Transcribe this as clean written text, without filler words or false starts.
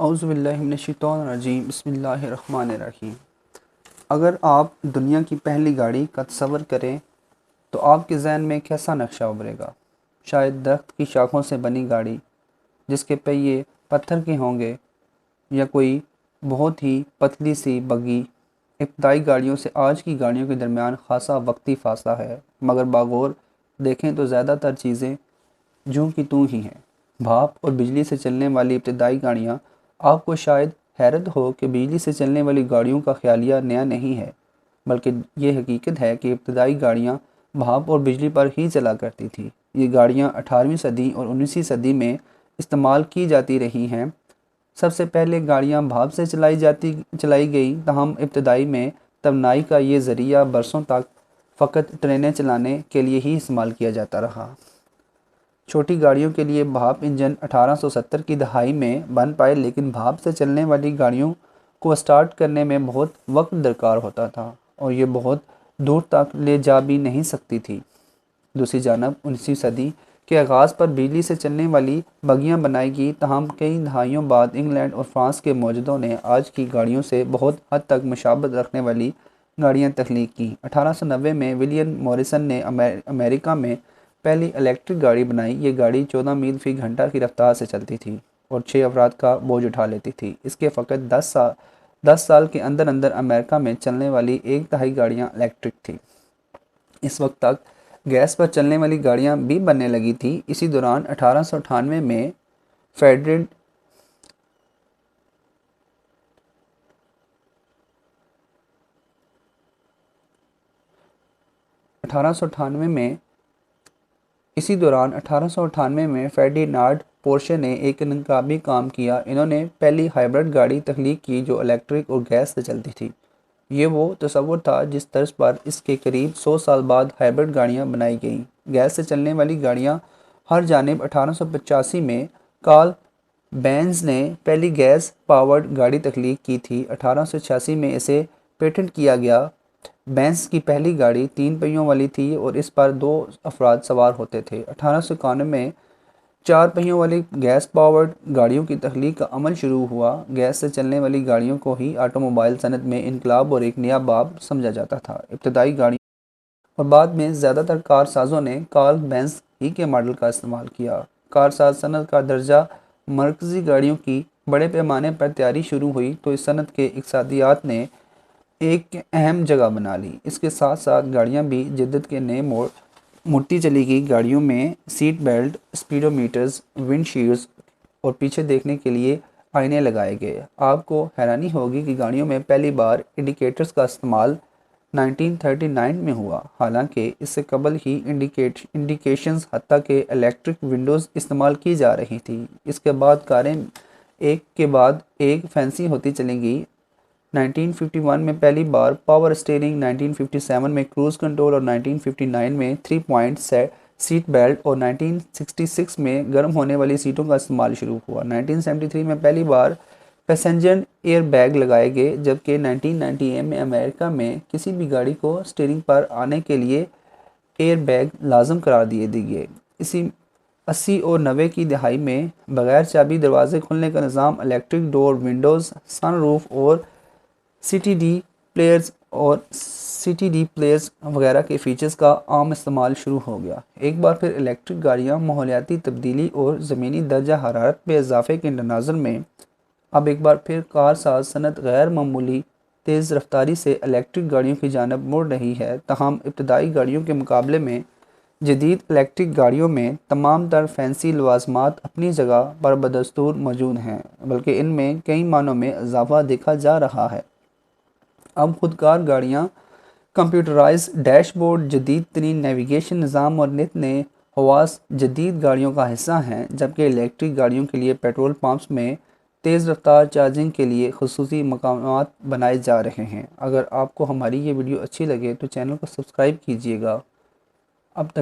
اعوذ باللہ من الشیطان الرجیم بسم اللہ الرحمن الرحیم۔ اگر آپ دنیا کی پہلی گاڑی کا تصور کریں تو آپ کے ذہن میں کیسا نقشہ ابھرے گا؟ شاید درخت کی شاخوں سے بنی گاڑی جس کے پہیے پتھر کے ہوں گے، یا کوئی بہت ہی پتلی سی بگی۔ ابتدائی گاڑیوں سے آج کی گاڑیوں کے درمیان خاصا وقتی فاصلہ ہے، مگر باغور دیکھیں تو زیادہ تر چیزیں جوں کی توں ہی ہیں۔ بھاپ اور بجلی سے چلنے والی ابتدائی گاڑیاں، آپ کو شاید حیرت ہو کہ بجلی سے چلنے والی گاڑیوں کا خیالیہ نیا نہیں ہے، بلکہ یہ حقیقت ہے کہ ابتدائی گاڑیاں بھاپ اور بجلی پر ہی چلا کرتی تھیں۔ یہ گاڑیاں 18ویں صدی اور 19ویں صدی میں استعمال کی جاتی رہی ہیں۔ سب سے پہلے گاڑیاں بھاپ سے چلائی گئیں، تاہم ابتدائی میں توانائی کا یہ ذریعہ برسوں تک فقط ٹرینیں چلانے کے لیے ہی استعمال کیا جاتا رہا۔ چھوٹی گاڑیوں کے لیے بھاپ انجن 1870 کی دہائی میں بن پائے، لیکن بھاپ سے چلنے والی گاڑیوں کو سٹارٹ کرنے میں بہت وقت درکار ہوتا تھا اور یہ بہت دور تک لے جا بھی نہیں سکتی تھی۔ دوسری جانب 19ویں صدی کے آغاز پر بجلی سے چلنے والی بگیاں بنائی گئیں، تاہم کئی دہائیوں بعد انگلینڈ اور فرانس کے موجدوں نے آج کی گاڑیوں سے بہت حد تک مشابہت رکھنے والی گاڑیاں تخلیق کیں۔ 1890 میں ولیم موریسن نے امریکہ میں پہلی الیکٹرک گاڑی بنائی۔ یہ گاڑی 14 میل فی گھنٹہ کی رفتار سے چلتی تھی اور 6 افراد کا بوجھ اٹھا لیتی تھی۔ اس کے فقط 10 سال کے اندر امریکہ میں چلنے والی ایک تہائی گاڑیاں الیکٹرک تھیں۔ اس وقت تک گیس پر چلنے والی گاڑیاں بھی بننے لگی تھیں۔ اسی دوران 1898 میں فرڈینانڈ پورشے نے ایک انقلابی کام کیا۔ انہوں نے پہلی ہائبرڈ گاڑی تخلیق کی جو الیکٹرک اور گیس سے چلتی تھی۔ یہ وہ تصور تھا جس طرز پر اس کے قریب 100 سال بعد ہائبرڈ گاڑیاں بنائی گئیں۔ گیس سے چلنے والی گاڑیاں ہر جانب 1885 میں کارل بینز نے پہلی گیس پاورڈ گاڑی تخلیق کی تھی۔ 1886 میں اسے پیٹنٹ کیا گیا۔ بینز کی پہلی گاڑی 3 پہیوں والی تھی اور اس پر 2 افراد سوار ہوتے تھے۔ 1891 میں 4 پہیوں والی گیس پاورڈ گاڑیوں کی تخلیق کا عمل شروع ہوا۔ گیس سے چلنے والی گاڑیوں کو ہی آٹو موبائل صنعت میں انقلاب اور ایک نیا باب سمجھا جاتا تھا۔ ابتدائی گاڑیوں اور بعد میں زیادہ تر کار سازوں نے کارل بینز ہی کے ماڈل کا استعمال کیا۔ کار ساز صنعت کا درجہ مرکزی گاڑیوں کی بڑے پیمانے پر تیاری شروع ہوئی تو اس صنعت کے اقتصادیات نے ایک اہم جگہ بنا لی۔ اس کے ساتھ ساتھ گاڑیاں بھی جدت کے نئے موڑ مڑتی چلی گئی۔ گاڑیوں میں سیٹ بیلٹ، اسپیڈو میٹرز، ونڈ شیلڈز اور پیچھے دیکھنے کے لیے آئینے لگائے گئے۔ آپ کو حیرانی ہوگی کہ گاڑیوں میں پہلی بار انڈیکیٹرز کا استعمال 1939 میں ہوا، حالانکہ اس سے قبل ہی انڈیکیشنز حتیٰ کہ الیکٹرک ونڈوز استعمال کی جا رہی تھیں۔ اس کے بعد کاریں ایک کے بعد ایک فینسی ہوتی چلی گئیں۔ 1951 میں پہلی بار پاور اسٹیئرنگ، 1957 میں کروز کنٹرول اور 1959 میں 3 پوائنٹ سیٹ بیلٹ اور 1966 میں گرم ہونے والی سیٹوں کا استعمال شروع ہوا۔ 1973 میں پہلی بار پیسنجر ایئر بیگ لگائے گئے، جبکہ 1998 میں امریکہ میں کسی بھی گاڑی کو اسٹیئرنگ پر آنے کے لیے ایئر بیگ لازم قرار دیے گئے۔ اسی 80 اور 90 کی دہائی میں بغیر چابی دروازے کھلنے کا نظام، الیکٹرک ڈور ونڈوز، سن روف اور سی ٹی ڈی پلیئرز وغیرہ کے فیچرز کا عام استعمال شروع ہو گیا۔ ایک بار پھر الیکٹرک گاڑیاں ماحولیاتی تبدیلی اور زمینی درجہ حرارت میں اضافے کے تناظر میں اب ایک بار پھر کار ساز صنعت غیر معمولی تیز رفتاری سے الیکٹرک گاڑیوں کی جانب مڑ رہی ہے۔ تاہم ابتدائی گاڑیوں کے مقابلے میں جدید الیکٹرک گاڑیوں میں تمام تر فینسی لوازمات اپنی جگہ پر بدستور موجود ہیں، بلکہ ان میں کئی معنوں میں اضافہ دیکھا جا رہا ہے۔ اب خودکار گاڑیاں، کمپیوٹرائز ڈیش بورڈ، جدید ترین نیویگیشن نظام اور نت نئے حواس جدید گاڑیوں کا حصہ ہیں، جبکہ الیکٹرک گاڑیوں کے لیے پیٹرول پمپس میں تیز رفتار چارجنگ کے لیے خصوصی مقامات بنائے جا رہے ہیں۔ اگر آپ کو ہماری یہ ویڈیو اچھی لگے تو چینل کو سبسکرائب کیجیے گا۔ اب تک